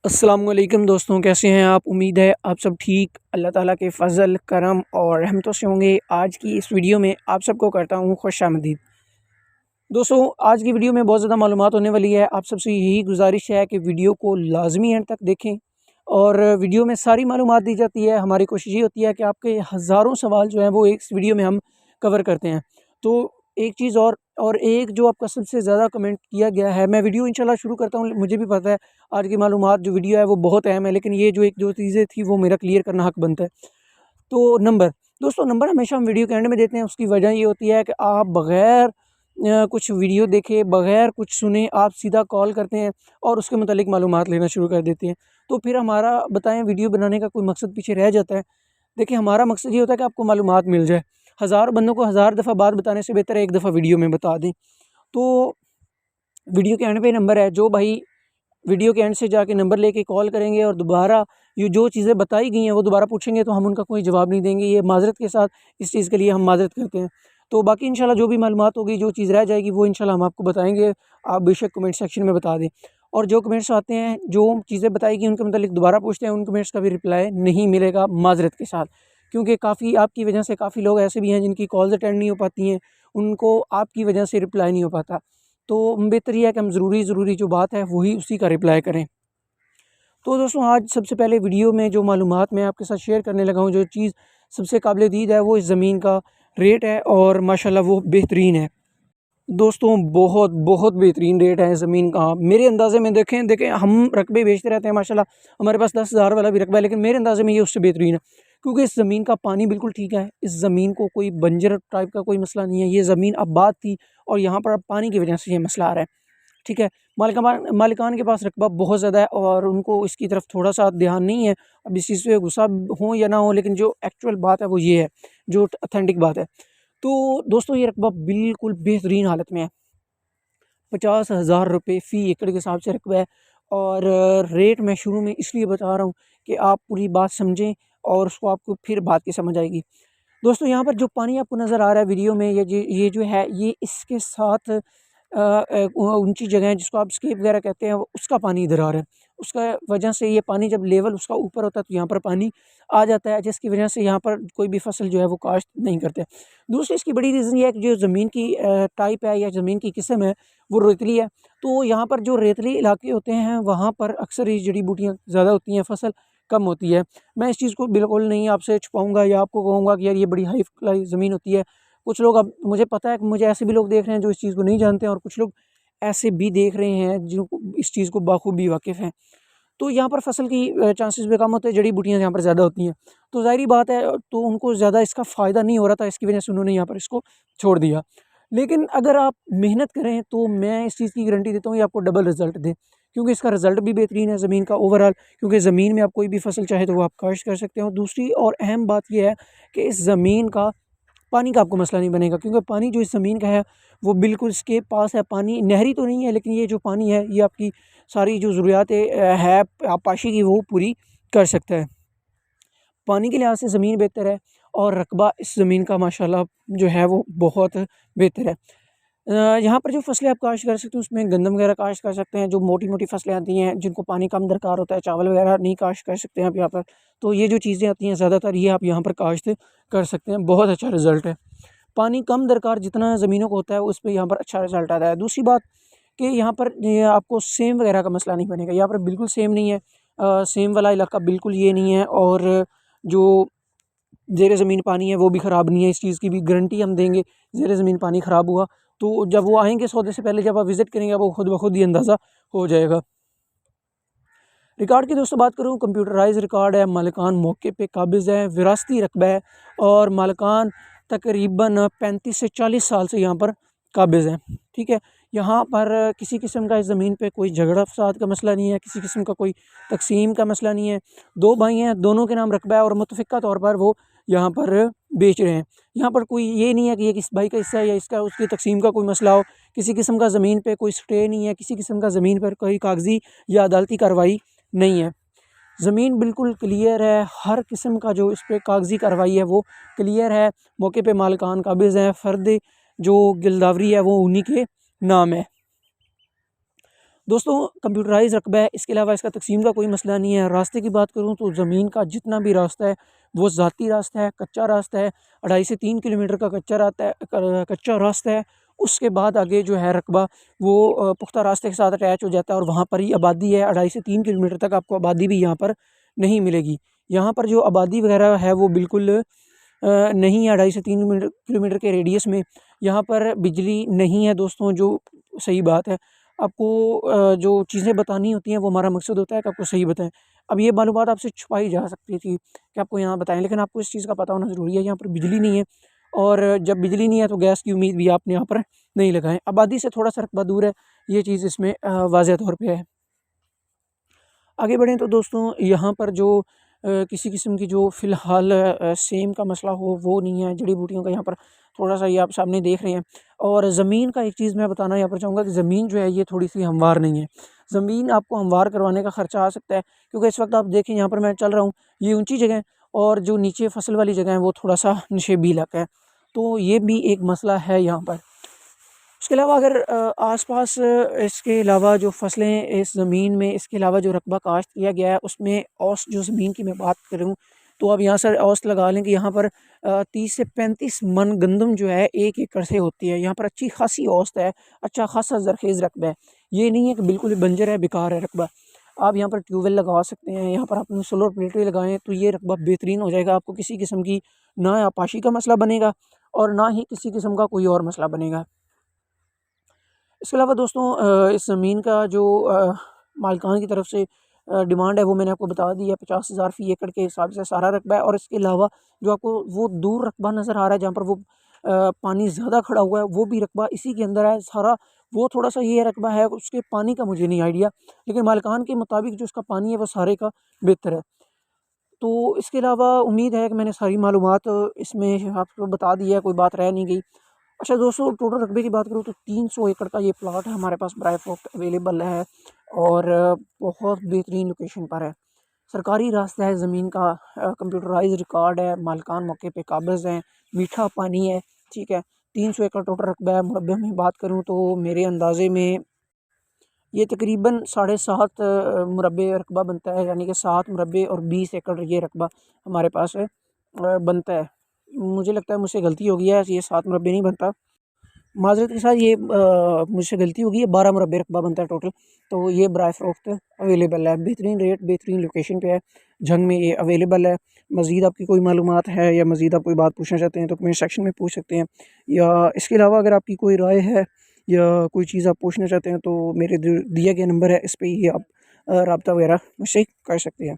अस्सलामुअलैकुम दोस्तों, कैसे हैं आप। उम्मीद है आप सब ठीक, अल्लाह ताला के फ़ज़ल करम और रहमतों से होंगे। आज की इस वीडियो में आप सबको करता हूँ खुशामदीद। दोस्तों, आज की वीडियो में बहुत ज़्यादा मालूमात होने वाली है। आप सबसे यही गुजारिश है कि वीडियो को लाजमी एंड तक देखें और वीडियो में सारी मालूमात दी जाती है। हमारी कोशिश ये होती है कि आपके हज़ारों सवाल जो हैं वो एक वीडियो में हम कवर करते हैं। तो एक चीज़ और एक जो आपका सबसे ज़्यादा कमेंट किया गया है, मैं वीडियो इंशाल्लाह शुरू करता हूँ। मुझे भी पता है आज की मालूमात जो वीडियो है वो बहुत अहम है, लेकिन ये जो एक दो चीज़ें थी वो मेरा क्लियर करना हक बनता है। तो नंबर, दोस्तों नंबर हमेशा हम वीडियो के एंड में देते हैं। उसकी वजह ये होती है कि आप बग़ैर कुछ वीडियो देखे, बग़ैर कुछ सुने आप सीधा कॉल करते हैं और उसके मुतालिक मालूमात लेना शुरू कर देते हैं। तो फिर हमारा बताएं वीडियो बनाने का कोई मकसद पीछे रह जाता है। देखिए, हमारा मकसद ये होता है कि आपको मालूमात मिल जाए। हज़ार बंदों को हज़ार दफ़ा बात बताने से बेहतर है एक दफ़ा वीडियो में बता दें। तो वीडियो के एंड पे नंबर है, जो भाई वीडियो के एंड से जाके नंबर लेके कॉल करेंगे और दोबारा ये जो चीज़ें बताई गई हैं वो दोबारा पूछेंगे तो हम उनका कोई जवाब नहीं देंगे। ये माज़रत के साथ, इस चीज़ के लिए हम माज़रत करते हैं। तो बाकी इंशाल्लाह जो भी मालूमात होगी, जो चीज़ रह जाएगी वो इंशाल्लाह हम आपको बताएँगे। आप बेशक कमेंट सेक्शन में बता दें। और जो कमेंट्स आते हैं, जो चीज़ें बताई गई उनके मतलब दोबारा पूछते हैं, उन कमेंट्स का भी रिप्लाई नहीं मिलेगा माज़रत के साथ। क्योंकि काफ़ी आपकी वजह से काफ़ी लोग ऐसे भी हैं जिनकी कॉल्स अटेंड नहीं हो पाती हैं, उनको आपकी वजह से रिप्लाई नहीं हो पाता। तो बेहतर ये है कि हम ज़रूरी जो बात है वही उसी का रिप्लाई करें। तो दोस्तों, आज सबसे पहले वीडियो में जो मालूमात मैं आपके साथ शेयर करने लगा हूँ, जो चीज़ सबसे काबिल दीद है वो इस ज़मीन का रेट है और माशाल्लाह वो बेहतरीन है। दोस्तों, बहुत बहुत बेहतरीन रेट है ज़मीन का। मेरे अंदाज़े में देखें हम रकबे बेचते रहते हैं माशाल्लाह, हमारे पास 10,000 वाला भी रकबा है, लेकिन मेरे अंदाज़े में ये उससे बेहतरीन है। क्योंकि इस ज़मीन का पानी बिल्कुल ठीक है। इस ज़मीन को कोई बंजर टाइप का कोई मसला नहीं है। ये ज़मीन आबाद थी और यहाँ पर अब पानी की वजह से ये मसला आ रहा है। ठीक है, मालिकान के पास रकबा बहुत ज़्यादा है और उनको इसकी तरफ थोड़ा-सा ध्यान नहीं है। अब इस चीज़ पे गुस्सा हो या ना हो, लेकिन जो एक्चुअल बात है वो ये है, जो ऑथेंटिक बात है। तो दोस्तों, ये रकबा बिल्कुल बेहतरीन हालत में है। 50,000 रुपये फ़ी एकड़ के हिसाब से रकबा है। और रेट मैं शुरू में इसलिए बता रहा हूँ कि आप पूरी बात समझें और उसको आपको फिर बात की समझ आएगी। दोस्तों, यहाँ पर जो पानी आपको नज़र आ रहा है वीडियो में, ये जो है ये इसके साथ ऊंची जगह है जिसको आप स्केप वगैरह कहते हैं, उसका पानी इधर आ रहा है। उसका वजह से ये पानी जब लेवल उसका ऊपर होता है तो यहाँ पर पानी आ जाता है, जिसकी वजह से यहाँ पर कोई भी फसल जो है वो काश्त नहीं करते। दूसरी इसकी बड़ी रीज़न ये है कि जो ज़मीन की टाइप है या ज़मीन की किस्म है वो रेतली है। तो यहाँ पर जो रेतली इलाके होते हैं वहाँ पर अक्सर ये जड़ी बूटियाँ ज़्यादा होती हैं, फसल कम होती है। मैं इस चीज़ को बिल्कुल नहीं आपसे छुपाऊँगा या आपको कहूँगा कि यार ये बड़ी हाई फ़्लाई ज़मीन होती है। कुछ लोग, अब मुझे पता है कि मुझे ऐसे भी लोग देख रहे हैं जो इस चीज़ को नहीं जानते हैं और कुछ लोग ऐसे भी देख रहे हैं जिनको इस चीज़ को बाखूबी वाकिफ़ हैं। तो यहाँ पर फसल की चांसेस भी कम होते हैं, जड़ी बूटियाँ यहाँ पर ज़्यादा होती हैं। तो ज़ाहिर-सी बात है, तो उनको ज़्यादा इसका फ़ायदा नहीं हो रहा था, इसकी वजह से उन्होंने यहाँ पर इसको छोड़ दिया। लेकिन अगर आप मेहनत करें तो मैं इस चीज़ की गारंटी देता हूँ ये आपको डबल रिज़ल्ट दे, क्योंकि इसका रिज़ल्ट भी बेहतरीन है ज़मीन का ओवरऑल। क्योंकि ज़मीन में आप कोई भी फसल चाहे तो वो आप काश्त कर सकते हो। दूसरी और अहम बात ये है कि इस ज़मीन का पानी का आपको मसला नहीं बनेगा, क्योंकि पानी जो इस ज़मीन का है वो बिल्कुल इसके पास है। पानी नहरी तो नहीं है, लेकिन ये जो पानी है ये आपकी सारी जो ज़रूरियातें है आपाशी की वो पूरी कर सकता है। पानी के लिहाज से ज़मीन बेहतर है और रकबा इस ज़मीन का माशाल्लाह जो है वो बहुत बेहतर है। यहाँ पर जो फसलें आप काश्त कर सकते हो उसमें गंदम वगैरह काश्त कर सकते हैं। जो मोटी-मोटी फसलें आती हैं जिनको पानी कम दरकार होता है, चावल वगैरह नहीं काश्त कर सकते हैं आप यहाँ पर। तो ये जो चीज़ें आती हैं ज़्यादातर ये आप यहाँ पर काश्त कर सकते हैं। बहुत अच्छा रिज़ल्ट है। पानी कम दरकार जितना ज़मीनों को होता है उस पे यहाँ पर अच्छा रिज़ल्ट आता है। दूसरी बात कि यहाँ पर ये आपको सेम वगैरह का मसला नहीं बनेगा। यहाँ पर बिल्कुल सेम नहीं है। सेम वाला इलाका बिल्कुल ये नहीं है और जो ज़ेर ज़मीन पानी है वो भी ख़राब नहीं है। इस चीज़ की भी गारंटी हम देंगे। ज़ेर ज़मीन पानी ख़राब हुआ तो जब वो आएँगे सौदे से पहले जब आप विज़िट करेंगे वो खुद ब खुद ही अंदाज़ा हो जाएगा। रिकॉर्ड की दोस्तों बात करूँ, कंप्यूटराइज़ रिकॉर्ड है, मालिकान मौके पे काबिज़ है, विरासती रकबा है और मालिकान तकरीबन 35 से 40 साल से यहाँ पर काबिज़ हैं। ठीक है, यहाँ पर किसी किस्म का इस ज़मीन पे कोई झगड़ा फ़साद का मसला नहीं है, किसी किस्म का कोई तक़सीम का मसला नहीं है। 2 भाई हैं, दोनों के नाम रकबा है और मुतफ़िक़ा तौर पर वो यहाँ पर बेच रहे हैं। यहाँ पर कोई ये नहीं है कि ये किस भाई का हिस्सा है या इसका उसकी तक़सीम का कोई मसला हो। किसी किस्म का ज़मीन पे कोई स्टे नहीं है, किसी किस्म का ज़मीन पर कोई कागज़ी या अदालती कार्रवाई नहीं है। ज़मीन बिल्कुल क्लियर है, हर किस्म का जो इस पे कागज़ी कार्रवाई है वो क्लियर है। मौके पे मालिकान काबिज़ हैं, फ़र्द जो गिरदावरी है वो उन्हीं के नाम है। दोस्तों कंप्यूटराइज रकबा है, इसके अलावा इसका तकसीम का कोई मसला नहीं है। रास्ते की बात करूँ तो ज़मीन का जितना भी रास्ता है वो ज़ाती रास्ता है, कच्चा रास्ता है। 2.5 से 3 किलोमीटर का कच्चा रास्ता है। उसके बाद आगे जो है रकबा वो पुख्ता रास्ते के साथ अटैच हो जाता है और वहाँ पर ही आबादी है। 2.5 से 3 किलोमीटर तक आपको आबादी भी यहाँ पर नहीं मिलेगी। यहाँ पर जो आबादी वगैरह है वो बिल्कुल नहीं है। 2.5 से 3 किलोमीटर के रेडियस में यहाँ पर बिजली नहीं है दोस्तों, जो सही बात है। आपको जो चीज़ें बतानी होती हैं वो हमारा मकसद होता है कि आपको सही बताएं। अब ये मालूमात आपसे छुपाई जा सकती थी कि आपको यहाँ बताएं, लेकिन आपको इस चीज़ का पता होना ज़रूरी है। यहाँ पर बिजली नहीं है और जब बिजली नहीं है तो गैस की उम्मीद भी आपने यहाँ पर नहीं लगाएं। आबादी से थोड़ा सा रकबा दूर है, ये चीज़ इसमें वाज़ेह तौर पे है। आगे बढ़ें तो दोस्तों यहाँ पर जो किसी किस्म की जो फ़िलहाल सेम का मसला हो वो नहीं है। जड़ी बूटियों का यहाँ पर थोड़ा सा ये आप सामने देख रहे हैं। और ज़मीन का एक चीज़ मैं बताना यहाँ पर चाहूँगा कि ज़मीन जो है ये थोड़ी सी हमवार नहीं है। ज़मीन आपको हमवार करवाने का ख़र्चा आ सकता है, क्योंकि इस वक्त आप देखें यहाँ पर मैं चल रहा हूँ, ये ऊंची जगह है और जो नीचे फसल वाली जगह है वो थोड़ा सा नशेबी इलाका है। तो ये भी एक मसला है यहाँ पर। उसके अलावा अगर आस-पास इसके अलावा जो फसलें इस ज़मीन में, इसके अलावा जो रकबा काश्त किया गया है उसमें औसत जो ज़मीन की मैं बात करूँ तो अब यहाँ से औसत लगा लें कि यहाँ पर 30 से 35 मन गंदम जो है 1 एकड़ से होती है। यहाँ पर अच्छी खासी औसत है, अच्छा खासा ज़रख़ेज़ रकबा है। ये नहीं है कि बिल्कुल ही बंजर है, बेकार है रकबा। आप यहाँ पर ट्यूबवेल लगवा सकते हैं, यहाँ पर अपनी सोलर प्लेटें लगाएँ तो ये रकबा बेहतरीन हो जाएगा। आपको किसी किस्म की ना आपाशी का मसला बनेगा और ना ही किसी किस्म का कोई और मसला बनेगा। इसके अलावा दोस्तों इस ज़मीन का जो मालिकान की तरफ से डिमांड है वो मैंने आपको बता दी है। 50,000 फ़ी एकड़ के हिसाब से सारा रकबा है। और इसके अलावा जो आपको वो दूर रकबा नज़र आ रहा है जहाँ पर वो पानी ज़्यादा खड़ा हुआ है, वो भी रकबा इसी के अंदर है सारा। वो थोड़ा सा ये रकबा है, उसके पानी का मुझे नहीं आइडिया, लेकिन मालिकान के मुताबिक जो उसका पानी है वो सारे का बेहतर है। तो इसके अलावा उम्मीद है कि मैंने सारी मालूमात इसमें आपको बता दी है, कोई बात रह नहीं गई। अच्छा दोस्तों, टोटल रकबे की बात करूँ तो 300 एकड़ का ये प्लॉट है हमारे पास बराए फ़रोख्त अवेलेबल है और बहुत बेहतरीन लोकेशन पर है। सरकारी रास्ता है, ज़मीन का कंप्यूटराइज़ रिकॉर्ड है, मालिकान मौके पे काबिज़ हैं, मीठा पानी है, ठीक है। 300 एकड़ टोटल रकबा है। मुरब्बे में बात करूँ तो मेरे अंदाज़े में ये तकरीबन 7.5 मुरब्बे रकबा बनता है, यानी कि 7 मुरब्बे और 20 एकड़ ये रकबा हमारे पास बनता है। मुझे लगता है मुझसे गलती हो गई है, ये 7 मुरब्बे नहीं बनता, माज़रत के साथ ये मुझसे गलती हो गई है, 12 मुरब्बे रकबा बनता है टोटल। तो ये बराए फ़रोख्त अवेलेबल है, बेहतरीन रेट, बेहतरीन लोकेशन पे है, झंग में ये अवेलेबल है। मज़ीद आपकी कोई मालूमात है या मज़ीद आप कोई बात पूछना चाहते हैं तो कमेंट सेक्शन में पूछ सकते हैं, या इसके अलावा अगर आपकी कोई राय है या कोई चीज़ आप पूछना चाहते हैं तो मेरे दिए गए नंबर है, इस पे ही आप रब्ता वगैरह मुझसे कर सकते हैं।